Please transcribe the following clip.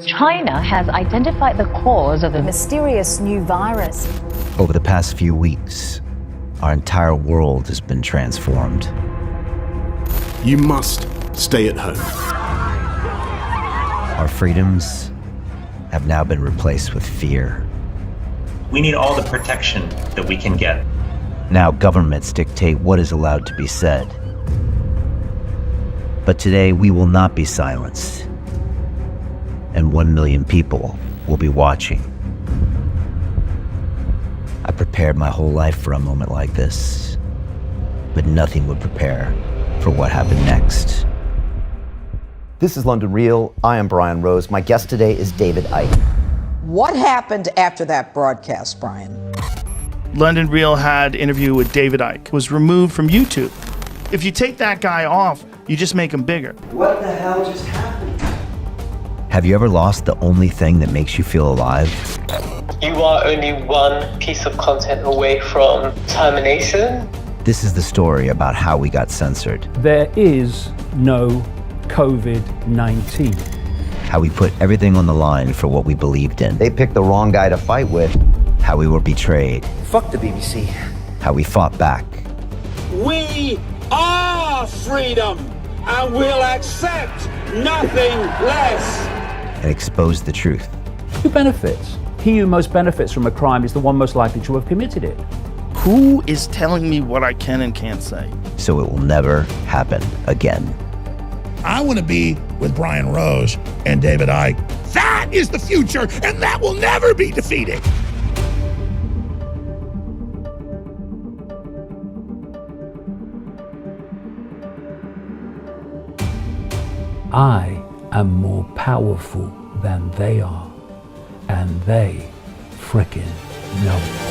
China has identified the cause of the mysterious new virus. Over the past few weeks, our entire world has been transformed. You must stay at home. Our freedoms have now been replaced with fear. We need all the protection that we can get. Now governments dictate what is allowed to be said. But today we will not be silenced. And 1 million people will be watching. I prepared my whole life for a moment like this, but nothing would prepare for what happened next. This is London Real. I am Brian Rose. My guest today is David Icke. What happened after that broadcast, Brian? London Real had an interview with David Icke, was removed from YouTube. If you take that guy off, you just make him bigger. What the hell just happened? Have you ever lost the only thing that makes you feel alive? You are only one piece of content away from termination. This is the story about how we got censored. There is no COVID-19. How we put everything on the line for what we believed in. They picked the wrong guy to fight with. How we were betrayed. Fuck the BBC. How we fought back. We are freedom, and we'll accept nothing less. And exposed the truth. Who benefits? He who most benefits from a crime is the one most likely to have committed it. Who is telling me what I can and can't say? So it will never happen again. I want to be with Brian Rose and David Icke. That is the future, and that will never be defeated. I am more powerful than they are, and they frickin' know it.